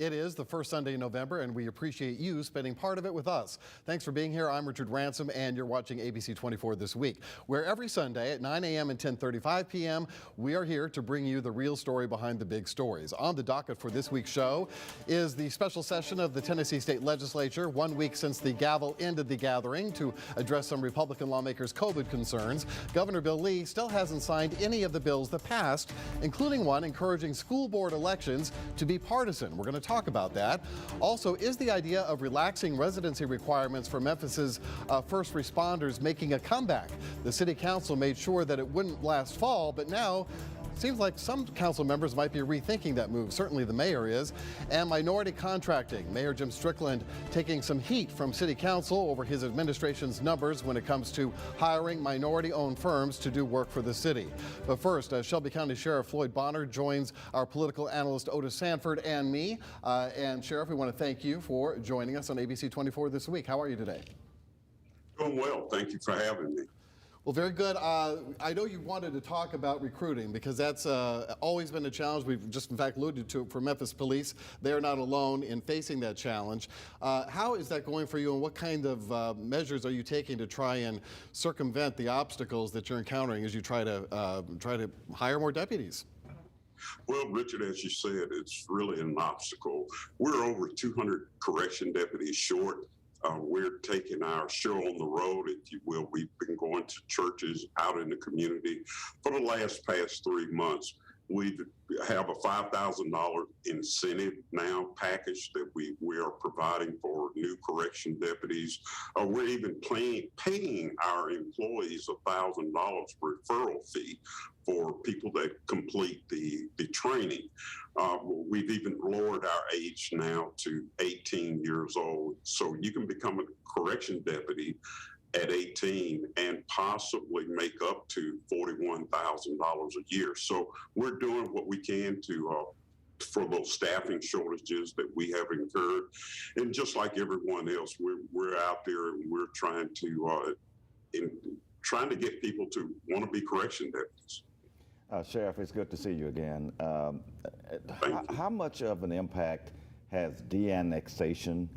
It is the first Sunday in November, and we appreciate you spending part of it with us. Thanks for being here. I'm Richard Ransom, and you're watching ABC24 This Week, where every Sunday at 9 a.m. and 10:35 p.m., we are here to bring you the real story behind the big stories. On the docket for this week's show is the special session of the Tennessee State Legislature, 1 week since the gavel ended the gathering to address some Republican lawmakers' COVID concerns. Governor Bill Lee still hasn't signed any of the bills that passed, including one encouraging school board elections to be partisan. We're going to talk about that. Also, is the idea of relaxing residency requirements for Memphis's first responders making a comeback? The city council made sure that it wouldn't last fall, but now seems like some council members might be rethinking that move. Certainly the mayor is. And minority contracting. Mayor Jim Strickland taking some heat from city council over his administration's numbers when it comes to hiring minority-owned firms to do work for the city. But first, Shelby County Sheriff Floyd Bonner joins our political analyst Otis Sanford and me. And Sheriff, we want to thank you for joining us on ABC24 This Week. How are you today? Doing well. Thank you for having me. Well, very good. I know you wanted to talk about recruiting because that's always been a challenge. We've just, in fact, alluded to it for Memphis police. They're not alone in facing that challenge. How is that going for you, and what kind of measures are you taking to try and circumvent the obstacles that you're encountering as you try to hire more deputies? Well, Richard, as you said, it's really an obstacle. We're over 200 correction deputies short. We're taking our show on the road, if you will. We've been going to churches out in the community for the past 3 months. We have a $5,000 incentive now package that we are providing for new correction deputies. We're even paying our employees $1,000 referral fee for people that complete the training. We've even lowered our age now to 18 years old. So you can become a correction deputy at 18 and possibly make up to $41,000 a year. So we're doing what we can to for those staffing shortages that we have incurred. And just like everyone else, we're out there and we're trying to get people to want to be correction deputies. Sheriff, it's good to see you again. Thank you. How much of an impact has de-annexation,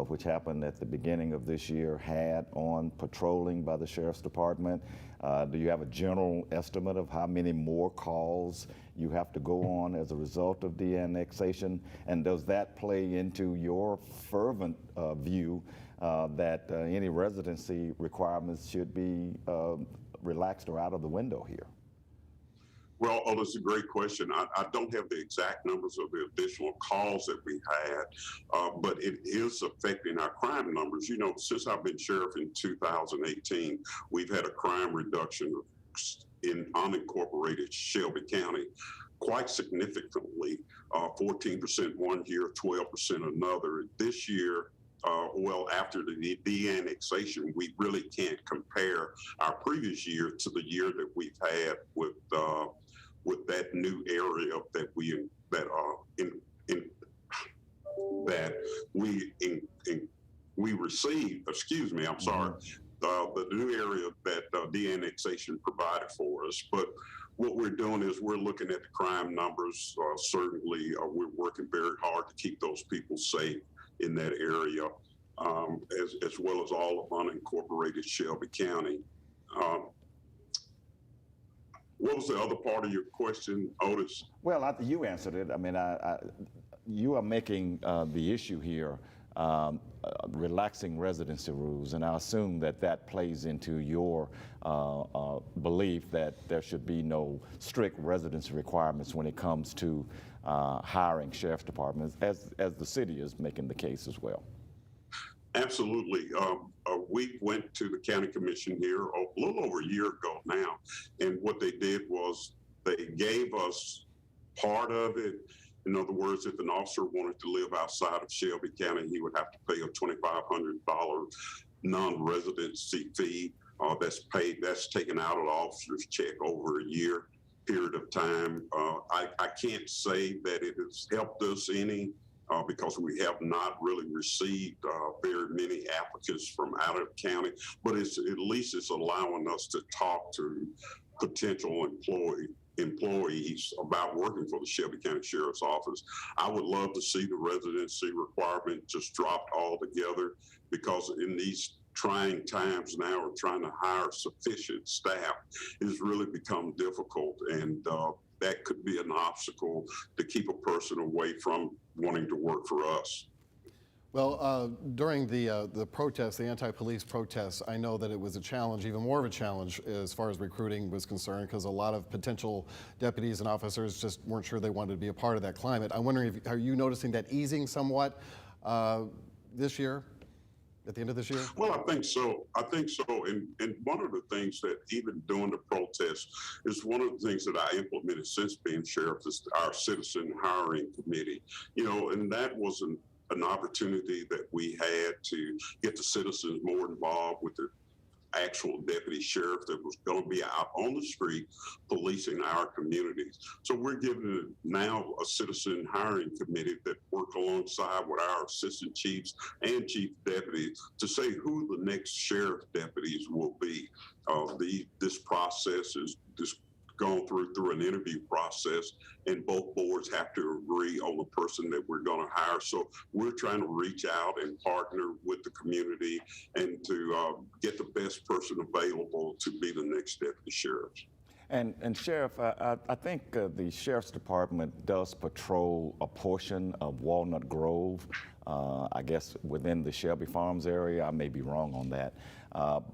which happened at the beginning of this year, had on patrolling by the Sheriff's Department? Do you have a general estimate of how many more calls you have to go on as a result of de-annexation? And does that play into your fervent view that any residency requirements should be relaxed or out of the window here? Well, that's a great question. I don't have the exact numbers of the additional calls that we had, but it is affecting our crime numbers. You know, since I've been sheriff in 2018, we've had a crime reduction in unincorporated Shelby County quite significantly, 14% one year, 12% another. This year, well, after the de-annexation, we really can't compare our previous year to the year that we've had with that new area that we received. Excuse me, I'm sorry. The new area that de-annexation provided for us. But what we're doing is we're looking at the crime numbers. Certainly, we're working very hard to keep those people safe in that area, as well as all of unincorporated Shelby County. What was the other part of your question, Otis? Well, you answered it. I mean, you are making the issue here relaxing residency rules, and I assume that plays into your belief that there should be no strict residency requirements when it comes to hiring sheriff's departments, as the city is making the case as well. Absolutely. We went to the county commission here a little over a year ago now, and what they did was they gave us part of it. In other words, if an officer wanted to live outside of Shelby County, he would have to pay a $2,500 non-residency fee. That's taken out of the officer's check over a year period of time. I can't say that it has helped us any. Because we have not really received very many applicants from out of county, but at least it's allowing us to talk to potential employees about working for the Shelby County Sheriff's Office. I would love to see the residency requirement just dropped altogether, because in these trying times now, or trying to hire sufficient staff has really become difficult, and that could be an obstacle to keep a person away from wanting to work for us. Well, during the protests, the anti-police protests, I know that it was a challenge, even more of a challenge as far as recruiting was concerned, because a lot of potential deputies and officers just weren't sure they wanted to be a part of that climate. I'm wondering, are you noticing that easing somewhat this year, at the end of this year? Well, I think so. And one of the things that even during the protests is one of the things that I implemented since being sheriff is our citizen hiring committee. And that was an opportunity that we had to get the citizens more involved with the actual deputy sheriff that was going to be out on the street policing our communities. So we're giving now a citizen hiring committee that work alongside with our assistant chiefs and chief deputies to say who the next sheriff deputies will be. This process is gone through an interview process, and both boards have to agree on the person that we're going to hire. So we're trying to reach out and partner with the community and to get the best person available to be the next deputy sheriff. And Sheriff, I think the Sheriff's Department does patrol a portion of Walnut Grove, I guess within the Shelby Farms area. I may be wrong on that.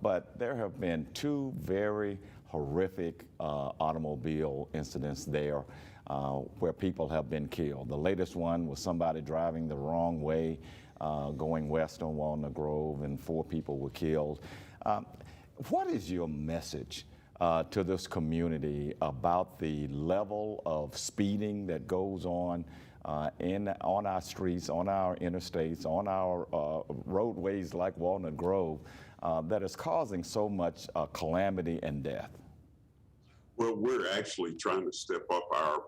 But there have been two very horrific automobile incidents there where people have been killed. The latest one was somebody driving the wrong way going west on Walnut Grove, and 4 people were killed. What is your message to this community about the level of speeding that goes on on our streets, on our interstates, on our roadways like Walnut Grove that is causing so much calamity and death? Well, we're actually trying to step up our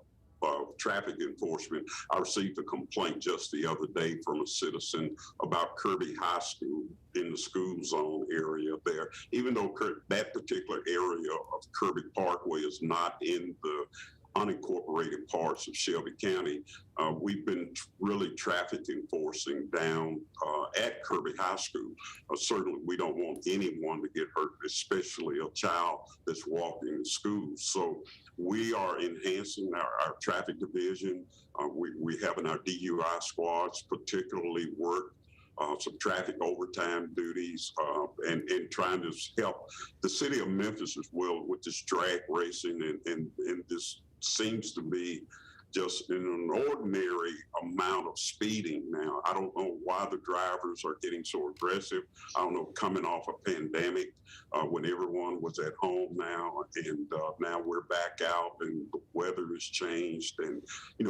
traffic enforcement. I received a complaint just the other day from a citizen about Kirby High School in the school zone area there. Even though that particular area of Kirby Parkway is not in the unincorporated parts of Shelby County, we've been really traffic enforcing down at Kirby High School. Certainly, we don't want anyone to get hurt, especially a child that's walking to school. So we are enhancing our traffic division. We having our DUI squads particularly work some traffic overtime duties and trying to help the city of Memphis as well with this drag racing and this seems to be just an ordinary amount of speeding now. I don't know why the drivers are getting so aggressive. I don't know, coming off a pandemic when everyone was at home now, and now we're back out and the weather has changed, and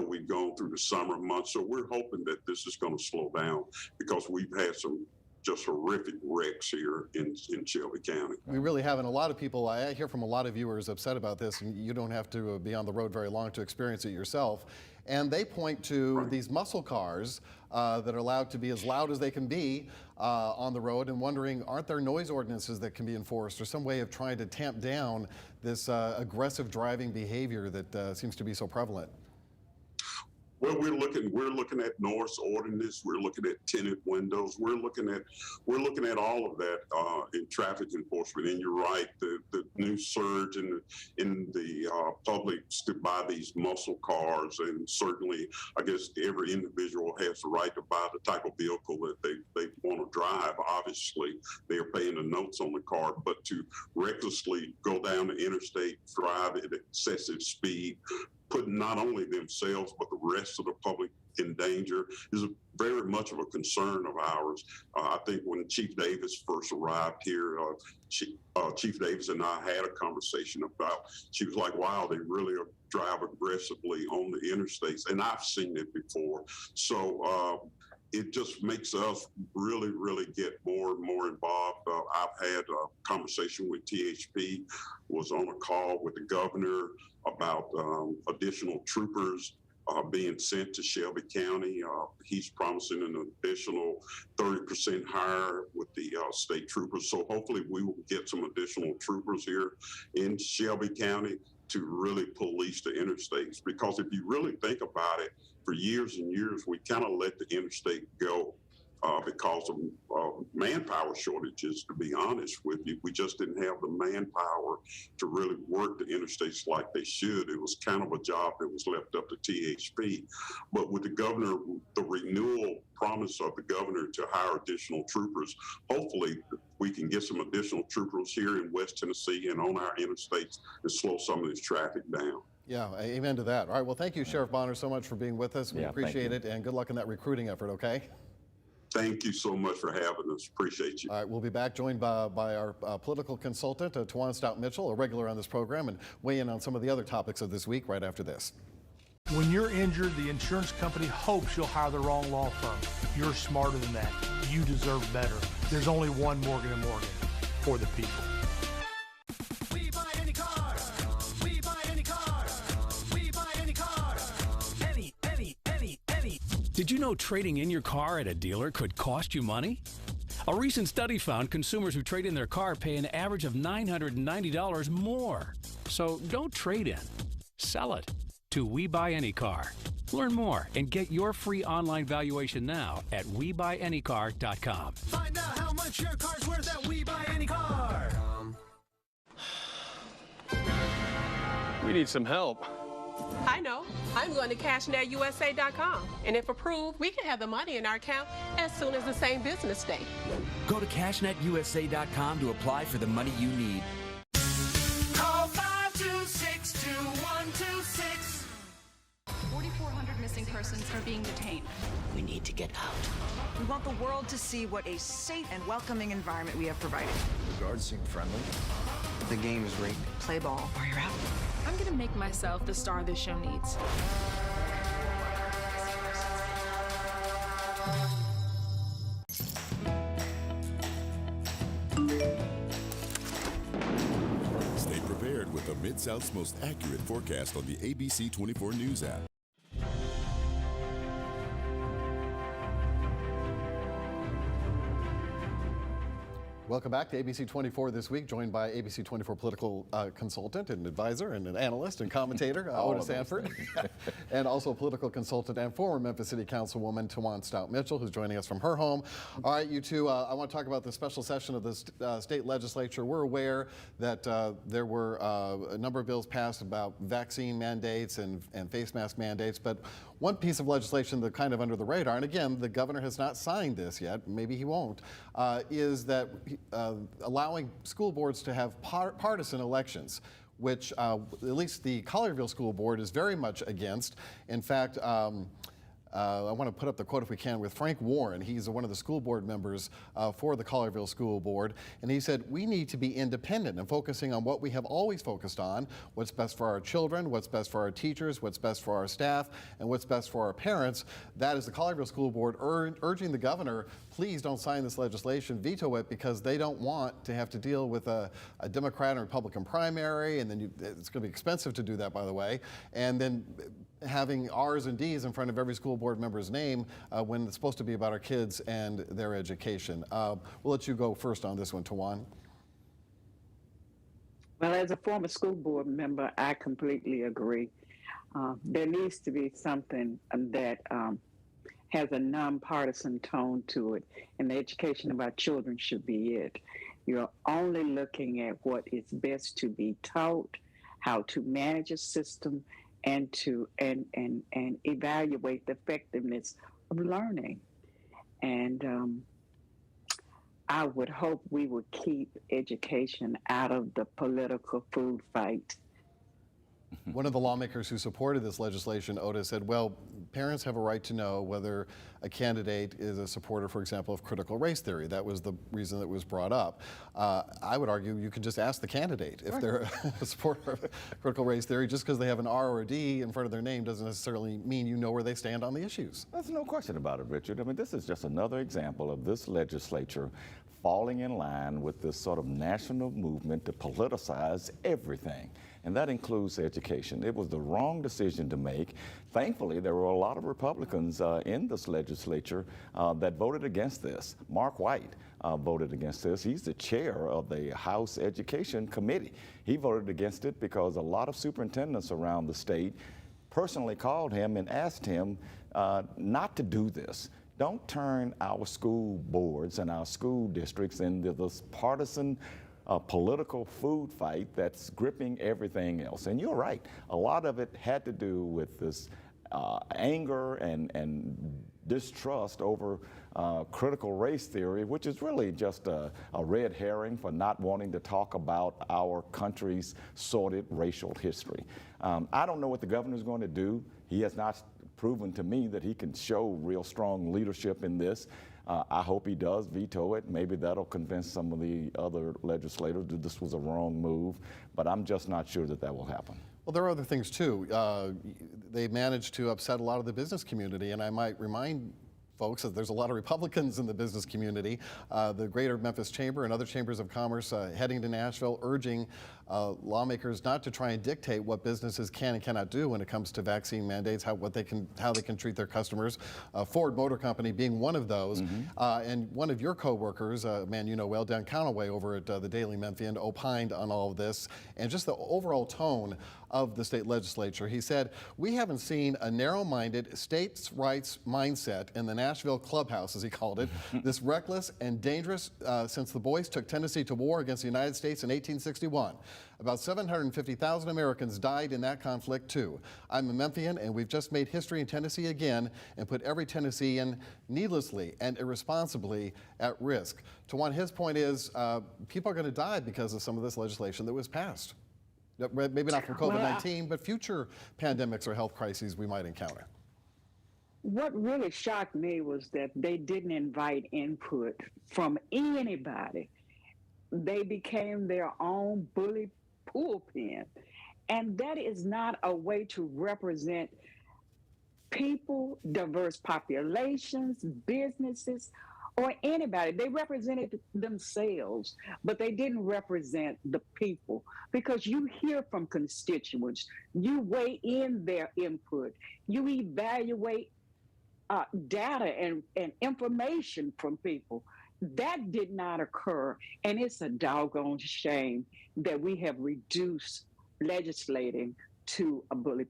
we've gone through the summer months. So we're hoping that this is going to slow down, because we've had some just horrific wrecks here in Shelby County. We really have, and a lot of people, I hear from a lot of viewers upset about this, and you don't have to be on the road very long to experience it yourself. And they point to these muscle cars that are allowed to be as loud as they can be on the road, and wondering, aren't there noise ordinances that can be enforced, or some way of trying to tamp down this aggressive driving behavior that seems to be so prevalent? Well, we're looking at noise ordinance. We're looking at tinted windows. We're looking at all of that in traffic enforcement. And you're right, the new surge in the public to buy these muscle cars, and certainly, I guess every individual has the right to buy the type of vehicle that they want to drive. Obviously, they are paying the notes on the car, but to recklessly go down the interstate, drive at excessive speed, putting not only themselves but the rest of the public in danger is very much of a concern of ours. I think when Chief Davis first arrived here, Chief Davis and I had a conversation about, she was like, wow, they really drive aggressively on the interstates, and I've seen it before. So it just makes us really, really get more and more involved. I've had a conversation with THP, was on a call with the governor about additional troopers being sent to Shelby County. He's promising an additional 30% hire with the state troopers. So hopefully we will get some additional troopers here in Shelby County. to really police the interstates. Because if you really think about it, for years and years, we kind of let the interstate go because of manpower shortages, to be honest with you. We just didn't have the manpower to really work the interstates like they should. It was kind of a job that was left up to THP. But with the governor, the renewal promise of the governor to hire additional troopers, hopefully we can get some additional troopers here in West Tennessee and on our interstates and slow some of this traffic down. Yeah, amen to that. All right, well, thank you, Sheriff Bonner, so much for being with us. We appreciate it, and good luck in that recruiting effort, okay? Thank you so much for having us. Appreciate you. All right, we'll be back joined by our political consultant, Tajuan Stout-Mitchell, a regular on this program, and weigh in on some of the other topics of this week right after this. When you're injured, the insurance company hopes you'll hire the wrong law firm. You're smarter than that. You deserve better. There's only one Morgan & Morgan, for the people. We buy any car. We buy any car. We buy any car. Any. Did you know trading in your car at a dealer could cost you money? A recent study found consumers who trade in their car pay an average of $990 more. So don't trade in. Sell it to We Buy Any Car. Learn more and get your free online valuation now at WeBuyAnyCar.com. Find out how much your car's worth at We Buy Any Car. We need some help. I know. I'm going to CashNetUSA.com. And if approved, we can have the money in our account as soon as the same business day. Go to CashNetUSA.com to apply for the money you need. Call 526-2126. 4,400 missing persons are being detained. We need to get out. We want the world to see what a safe and welcoming environment we have provided. The guards seem friendly. The game is rigged. Play ball or you're out. I'm going to make myself the star this show needs. Stay prepared with the Mid-South's most accurate forecast on the ABC24 News app. Welcome back to ABC24 This Week, joined by ABC24 political consultant and advisor and an analyst and commentator, Otis Sanford, and also political consultant and former Memphis City Councilwoman Tajuan Stout-Mitchell, who's joining us from her home. All right, you two, I want to talk about the special session of the state legislature. We're aware that there were a number of bills passed about vaccine mandates and face mask mandates, but one piece of legislation that kind of under the radar, and again, the governor has not signed this yet, maybe he won't, is that allowing school boards to have partisan elections, which at least the Collierville School Board is very much against. In fact, I want to put up the quote if we can with Frank Warren. He's one of the school board members for the Collierville School Board, and he said, we need to be independent and focusing on what we have always focused on, what's best for our children, what's best for our teachers, what's best for our staff, and what's best for our parents. That is the Collierville School Board urging the governor, please don't sign this legislation, veto it, because they don't want to have to deal with a Democrat and Republican primary, and then it's going to be expensive to do that, by the way, and then having R's and D's in front of every school board member's name when it's supposed to be about our kids and their education. We'll let you go first on this one, Tajuan. Well, as a former school board member, I completely agree. There needs to be something that has a nonpartisan tone to it, and the education of our children should be it. You're only looking at what is best to be taught, how to manage a system, and to and evaluate the effectiveness of learning. And I would hope we would keep education out of the political food fight. One of the lawmakers who supported this legislation, Otis, said, well, parents have a right to know whether a candidate is a supporter, for example, of critical race theory. That was the reason that was brought up. I would argue you could just ask the candidate if they're a supporter of critical race theory. Just because they have an R or a D in front of their name doesn't necessarily mean you know where they stand on the issues. There's no question about it, Richard. I mean, this is just another example of this legislature falling in line with this sort of national movement to politicize everything. And that includes education. It was the wrong decision to make. Thankfully, there were a lot of Republicans in this legislature that voted against this. Mark White voted against this. He's the chair of the House Education Committee. He voted against it because a lot of superintendents around the state personally called him and asked him not to do this. Don't turn our school boards and our school districts into this partisan political food fight that's gripping everything else. And you're right, a lot of it had to do with this anger and distrust over critical race theory, which is really just a red herring for not wanting to talk about our country's sordid racial history. I don't know what the governor's going to do. He has not proven to me that he can show real strong leadership in this. I hope he does veto it. Maybe that'll convince some of the other legislators that this was a wrong move, but I'm just not sure that that will happen. Well, there are other things too. They managed to upset a lot of the business community, and I might remind folks that there's a lot of Republicans in the business community. The Greater Memphis Chamber and other chambers of commerce heading to Nashville, urging lawmakers not to try and dictate what businesses can and cannot do when it comes to vaccine mandates, how they can treat their customers. Ford Motor Company being one of those, and one of your co-workers, a man you know well, Dan Conaway over at the Daily Memphian, opined on all of this and just the overall tone of the state legislature. He said, "We haven't seen a narrow-minded states' rights mindset in the Nashville clubhouse," as he called it, this reckless and dangerous since the boys took Tennessee to war against the United States in 1861. About 750,000 Americans died in that conflict too. I'm a Memphian, and we've just made history in Tennessee again and put every Tennessean needlessly and irresponsibly at risk. Tajuan, his point is people are going to die because of some of this legislation that was passed. Maybe not from COVID-19, but future pandemics or health crises we might encounter. What really shocked me was that they didn't invite input from anybody. They became their own bully pulpit. And that is not a way to represent people, diverse populations, businesses, or anybody. They represented themselves, but they didn't represent the people, because you hear from constituents, you weigh in their input, you evaluate data and information from people. That did not occur, and it's a doggone shame that we have reduced legislating to a bully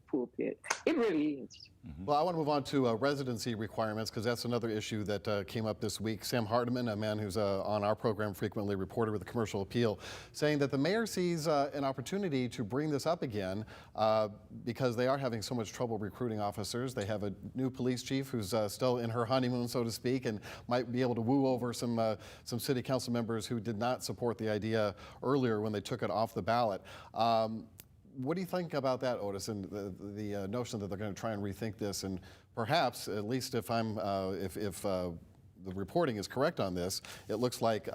pulpit. It really is. Well, I want to move on to residency requirements, because that's another issue that came up this week. Sam Hardiman, a man who's on our program frequently, reporter with the Commercial Appeal, saying that the mayor sees an opportunity to bring this up again because they are having so much trouble recruiting officers. They have a new police chief who's still in her honeymoon, so to speak, and might be able to woo over some city council members who did not support the idea earlier when they took it off the ballot. What do you think about that, Otis, and the notion that they're going to try and rethink this, and perhaps, at least if the reporting is correct on this, it looks like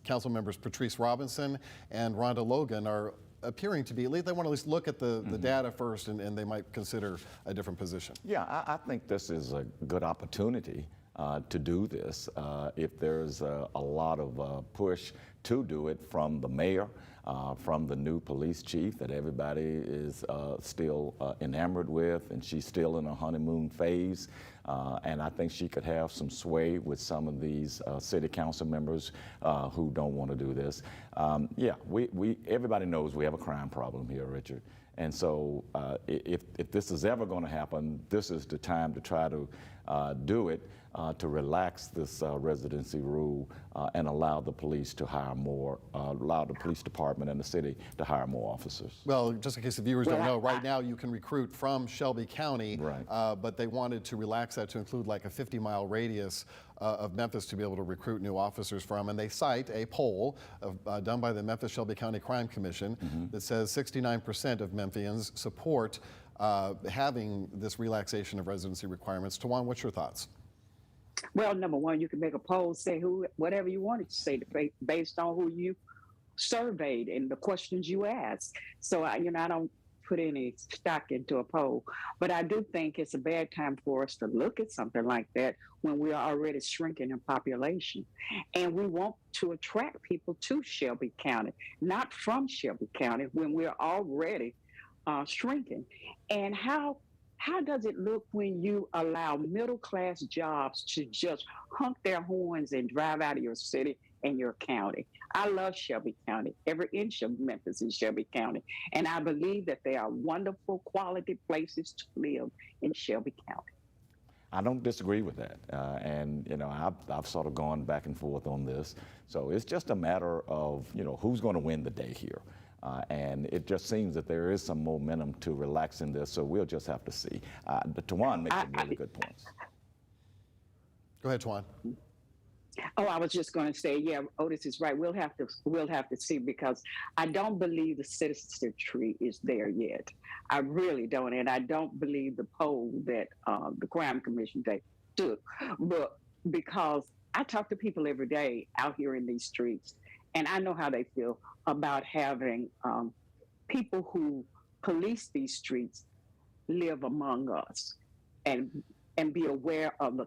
Council members Patrice Robinson and Rhonda Logan are appearing to be, at least they want to at least look at the data first, and they might consider a different position. Yeah, I think this is a good opportunity to do this. If there's a lot of push to do it from the mayor, from the new police chief that everybody is still enamored with, and she's still in a honeymoon phase. And I think she could have some sway with some of these city council members who don't want to do this. Yeah, everybody knows we have a crime problem here, Richard. And so if this is ever going to happen, this is the time to try to do it, to relax this residency rule and allow the police to hire more, allow the police department and the city to hire more officers. Well, just in case the viewers don't know, right now you can recruit from Shelby County, but they wanted to relax that to include like a 50-mile radius of Memphis to be able to recruit new officers from. And they cite a poll done by the Memphis Shelby County Crime Commission that says 69% of Memphians support having this relaxation of residency requirements. Tajuan, what's your thoughts? Well, number one, you can make a poll, say whatever you wanted to say based on who you surveyed and the questions you asked. So, I don't put any stock into a poll, but I do think it's a bad time for us to look at something like that when we are already shrinking in population. And we want to attract people to Shelby County, not from Shelby County, when we're already shrinking. And how How does it look when you allow middle-class jobs to just honk their horns and drive out of your city and your county? I love Shelby County. Every inch of Memphis is Shelby County. And I believe that they are wonderful, quality places to live in Shelby County. I don't disagree with that. And, you know, I've sort of gone back and forth on this. So it's just a matter of, you know, who's going to win the day here. And it just seems that there is some momentum to relaxing this, so we'll just have to see. But Tajuan makes some really good points. Go ahead, Tajuan. Oh, I was just going to say, yeah, Otis is right. We'll have to see, because I don't believe the citizenship tree is there yet. I really don't, and I don't believe the poll that the Crime Commission took. But because I talk to people every day out here in these streets, and I know how they feel about having people who police these streets live among us and be aware of the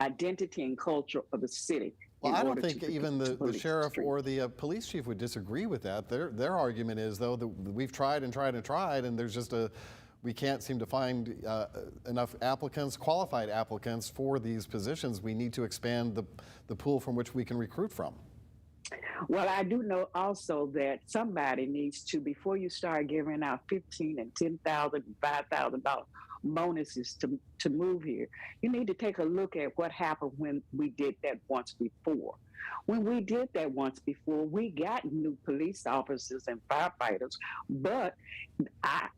identity and culture of the city. Well, I don't think even the sheriff or the police chief would disagree with that. Their argument is, though, that we've tried and tried and tried, and there's just we can't seem to find enough applicants, qualified applicants for these positions. We need to expand the pool from which we can recruit from. Well, I do know also that somebody needs to, before you start giving out $15,000 and $10,000 and $5,000 bonuses to move here, you need to take a look at what happened when we did that once before. When we did that once before, we got new police officers and firefighters, but I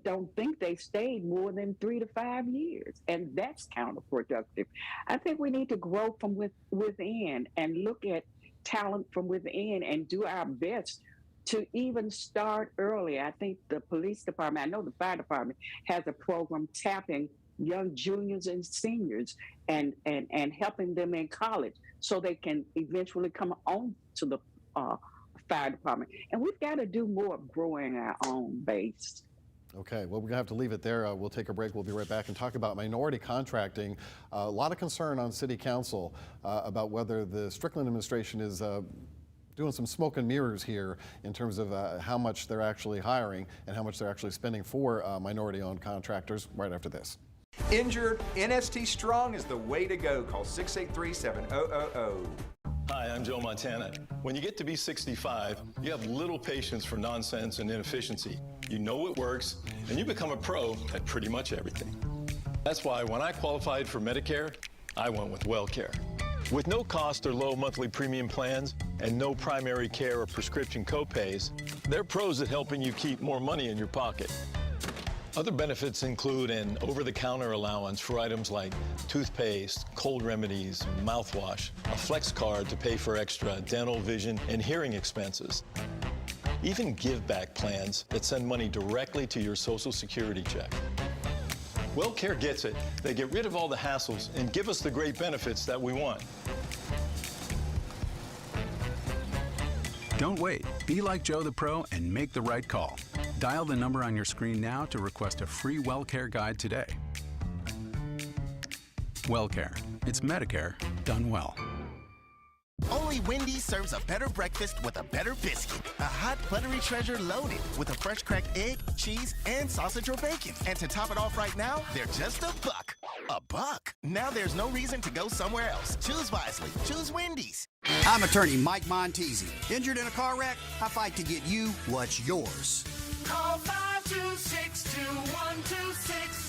don't think they stayed more than 3 to 5 years, and that's counterproductive. I think we need to grow from within and look at talent from within and do our best to even start early. I think the police department, I know the fire department has a program tapping young juniors and seniors and helping them in college so they can eventually come on to the fire department. And we've got to do more of growing our own base. Okay, well, we're going to have to leave it there. We'll take a break. We'll be right back and talk about minority contracting. A lot of concern on City Council about whether the Strickland administration is doing some smoke and mirrors here in terms of how much they're actually hiring and how much they're actually spending for minority-owned contractors right after this. Injured, NST Strong is the way to go. Call 683-7000. Hi, I'm Joe Montana. When you get to be 65, you have little patience for nonsense and inefficiency. You know it works, and you become a pro at pretty much everything. That's why when I qualified for Medicare, I went with WellCare. With no cost or low monthly premium plans and no primary care or prescription copays, they're pros at helping you keep more money in your pocket. Other benefits include an over-the-counter allowance for items like toothpaste, cold remedies, mouthwash, a flex card to pay for extra dental, vision, and hearing expenses. Even give-back plans that send money directly to your Social Security check. WellCare gets it. They get rid of all the hassles and give us the great benefits that we want. Don't wait. Be like Joe the Pro and make the right call. Dial the number on your screen now to request a free WellCare guide today. WellCare. It's Medicare done well. Only Wendy's serves a better breakfast with a better biscuit. A hot, buttery treasure loaded with a fresh cracked egg, cheese, and sausage or bacon. And to top it off right now, they're just $1. $1. Now there's no reason to go somewhere else. Choose wisely. Choose Wendy's. I'm attorney Mike Montesi. Injured in a car wreck? I fight to get you what's yours. Call 526-2126.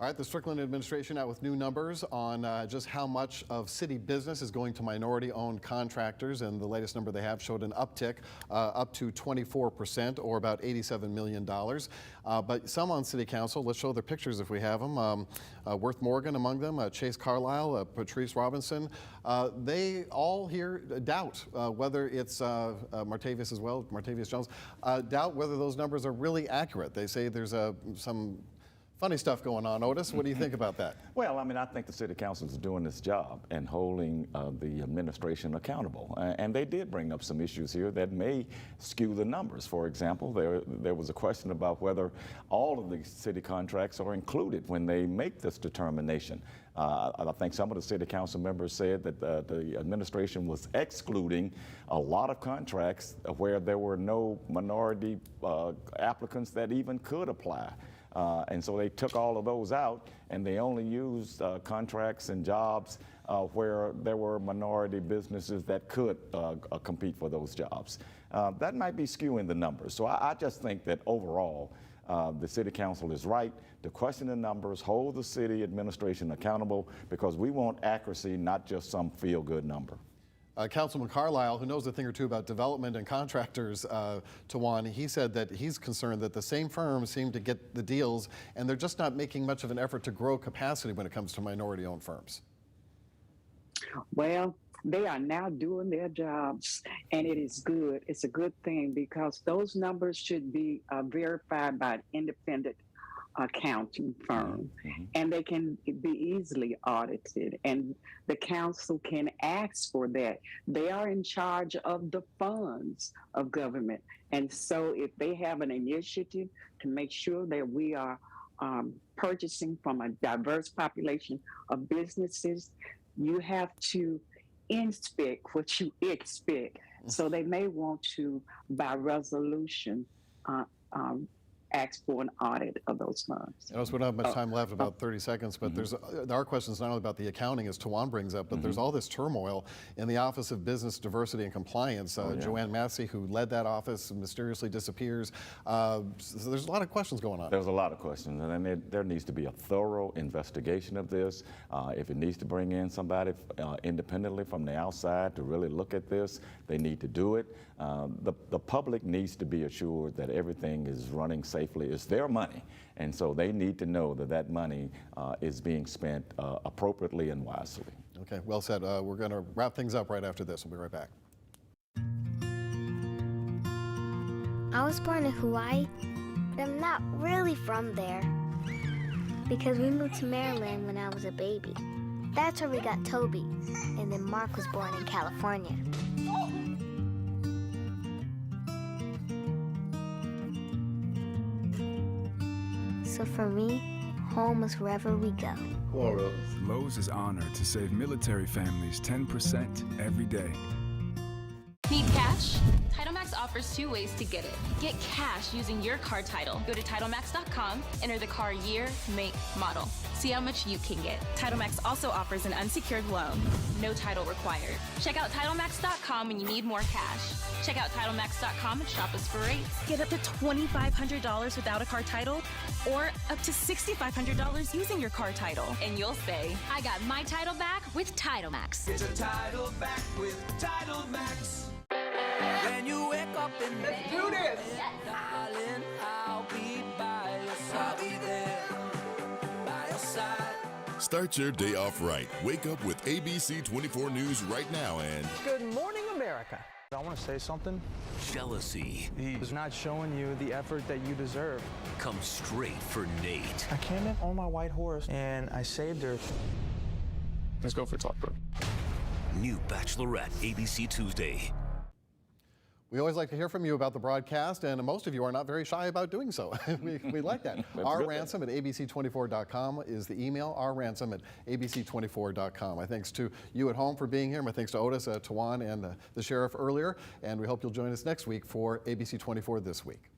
All right, the Strickland administration out with new numbers on just how much of city business is going to minority-owned contractors, and the latest number they have showed an uptick up to 24%, or about $87 million. But some on City Council, let's show their pictures if we have them. Worth Morgan among them, Chase Carlisle, Patrice Robinson. They all here doubt whether it's Martavius as well, Martavius Jones, doubt whether those numbers are really accurate. They say there's some funny stuff going on. Otis, what do you think about that? Well, I mean, I think the city council is doing its job and holding the administration accountable. And they did bring up some issues here that may skew the numbers. For example, there was a question about whether all of the city contracts are included when they make this determination. I think some of the city council members said that the administration was excluding a lot of contracts where there were no minority applicants that even could apply. And so they took all of those out, and they only used contracts and jobs where there were minority businesses that could compete for those jobs. That might be skewing the numbers. So I just think that overall, the city council is right to question the numbers, hold the city administration accountable, because we want accuracy, not just some feel-good number. Councilman Carlisle, who knows a thing or two about development and contractors, Tajuan, he said that he's concerned that the same firms seem to get the deals, and they're just not making much of an effort to grow capacity when it comes to minority-owned firms. Well, they are now doing their jobs, and it is good. It's a good thing because those numbers should be verified by an independent accounting firm, and they can be easily audited, and the council can ask for that. They are in charge of the funds of government, and so if they have an initiative to make sure that we are purchasing from a diverse population of businesses, you have to inspect what you expect. So they may want to, by resolution, ask for an audit of those funds. I know we don't have much time left, about 30 seconds, but there are questions not only about the accounting, as Tajuan brings up, but there's all this turmoil in the Office of Business Diversity and Compliance. Joanne Massey, who led that office, mysteriously disappears. So there's a lot of questions going on. There's a lot of questions, and there needs to be a thorough investigation of this. If it needs to bring in somebody independently from the outside to really look at this, they need to do it. The public needs to be assured that everything is running safely. It's their money, and so they need to know that that money is being spent appropriately and wisely. Okay, well said. We're going to wrap things up right after this. We'll be right back. I was born in Hawaii, but I'm not really from there because we moved to Maryland when I was a baby. That's where we got Toby, and then Mark was born in California. So for me, home is wherever we go. Lowe's is honored to save military families 10% every day. Need cash? TitleMax offers 2 ways to get it. Get cash using your car title. Go to TitleMax.com, enter the car year, make, model. See how much you can get. TitleMax also offers an unsecured loan. No title required. Check out TitleMax.com when you need more cash. Check out TitleMax.com and shop us for rates. Get up to $2,500 without a car title, or up to $6,500 using your car title. And you'll say, I got my title back with TitleMax. Get your title back with TitleMax. When you wake up in the Let's do this! Darling, I'll be by your side. I'll be there by your side. Start your day off right. Wake up with ABC24 News right now and Good morning, America. I want to say something. Jealousy. He's not showing you the effort that you deserve. Come straight for Nate. I came in on my white horse and I saved her. Let's go for a talk, bro. New Bachelorette, ABC Tuesday. We always like to hear from you about the broadcast, and most of you are not very shy about doing so. we like that. rransom at abc24.com is the email, rransom at abc24.com. My thanks to you at home for being here. My thanks to Otis, Tajuan, and the sheriff earlier, and we hope you'll join us next week for ABC24 This Week.